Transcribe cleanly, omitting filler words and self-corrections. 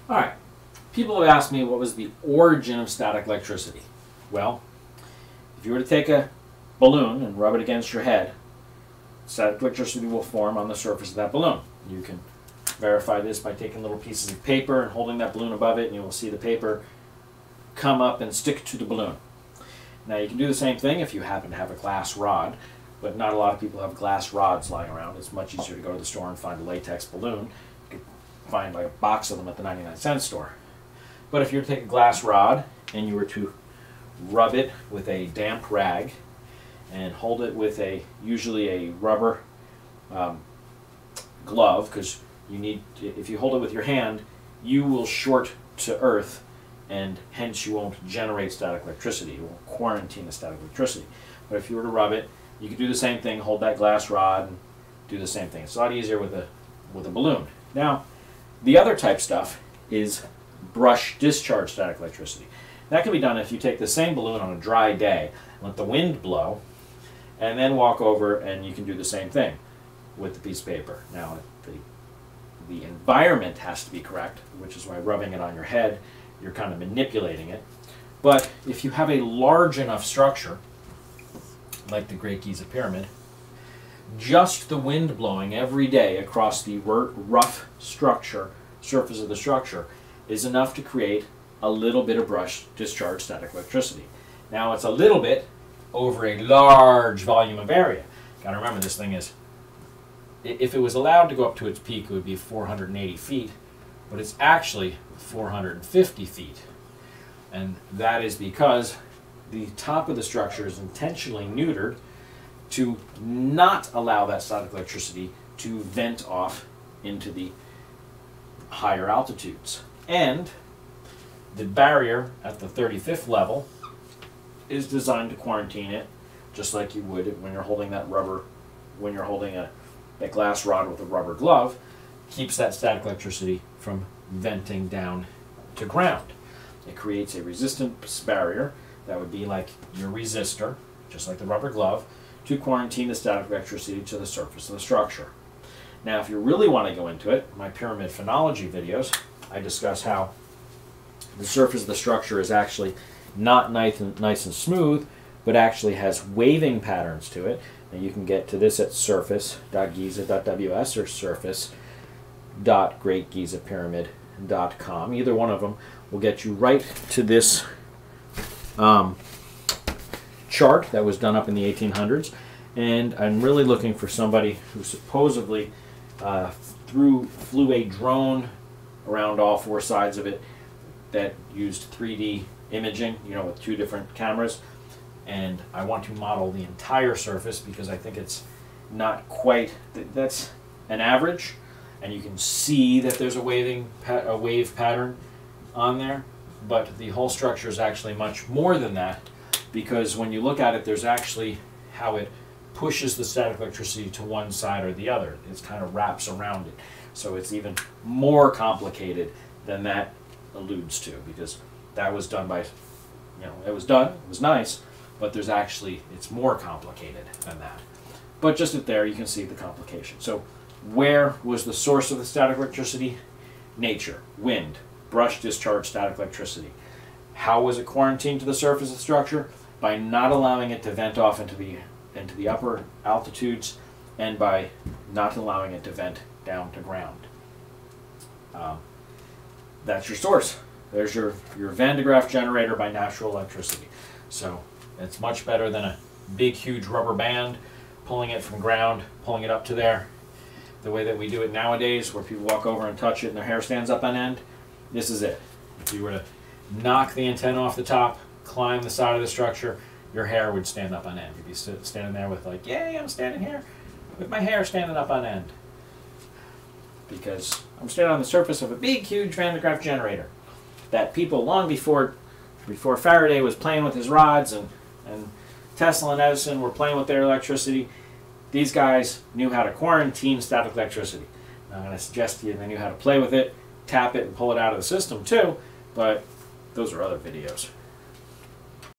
All right. People have asked me what was the origin of static electricity. Well, if you were to take a balloon and rub it against your head, static electricity will form on the surface of that balloon. You can verify this by taking little pieces of paper and holding that balloon above it, and you will see the paper come up and stick to the balloon. Now you can do the same thing if you happen to have a glass rod, but not a lot of people have glass rods lying around. It's much easier to go to the store and find a latex balloon. You can find like a box of them at the 99-cent store. But if you were to take a glass rod and you were to rub it with a damp rag and hold it with usually a rubber glove, because if you hold it with your hand, you will short to earth, and hence you won't generate static electricity. You won't quarantine the static electricity. But if you were to rub it, you could do the same thing, hold that glass rod and do the same thing. It's a lot easier with a balloon. Now, the other type stuff is brush discharge static electricity. That can be done if you take the same balloon on a dry day, let the wind blow, and then walk over and you can do the same thing with the piece of paper. Now, the environment has to be correct, which is why rubbing it on your head, you're kind of manipulating it. But if you have a large enough structure, like the Great Giza Pyramid, just the wind blowing every day across the rough surface of the structure is enough to create a little bit of brush discharge static electricity. Now it's a little bit over a large volume of area. Got to remember, this thing is, if it was allowed to go up to its peak, it would be 480 feet, but it's actually 450 feet. And that is because the top of the structure is intentionally neutered to not allow that static electricity to vent off into the higher altitudes. And the barrier at the 35th level is designed to quarantine it, just like you would when you're holding that glass rod with a rubber glove. Keeps that static electricity from venting down to ground. It creates a resistance barrier that would be like your resistor, just like the rubber glove, to quarantine the static electricity to the surface of the structure. Now, if you really want to go into it, my pyramid phenology videos, I discuss how the surface of the structure is actually not nice and smooth, but actually has waving patterns to it. And you can get to this at surface.giza.ws or surface.greatgizapyramid.com. Either one of them will get you right to this chart that was done up in the 1800s. And I'm really looking for somebody who supposedly flew a drone around all four sides of it that used 3D imaging, with two different cameras. And I want to model the entire surface because I think it's not quite, that's an average, and you can see that there's a wave pattern on there, but the whole structure is actually much more than that, because when you look at it, there's actually how it pushes the static electricity to one side or the other. It kind of wraps around it. So it's even more complicated than that alludes to, because that was done by, it was nice, but there's actually, it's more complicated than that. But just up there, you can see the complication. So where was the source of the static electricity? Nature, wind, brush discharge static electricity. How was it quarantined to the surface of the structure? By not allowing it to vent off into the upper altitudes, and by not allowing it to vent down to ground. That's your source. There's your Van de Graaff generator by natural electricity. So it's much better than a big, huge rubber band pulling it from ground, pulling it up to there. The way that we do it nowadays, where people walk over and touch it and their hair stands up on end, this is it. If you were to knock the antenna off the top, climb the side of the structure, your hair would stand up on end. You'd be standing there with like, yay, I'm standing here with my hair standing up on end. Because I'm standing on the surface of a big, huge Van de Graaff generator that people long before Faraday was playing with his rods and Tesla and Edison were playing with their electricity, these guys knew how to quarantine static electricity. Now, I'm going to suggest to you they knew how to play with it, tap it, and pull it out of the system too, but those are other videos.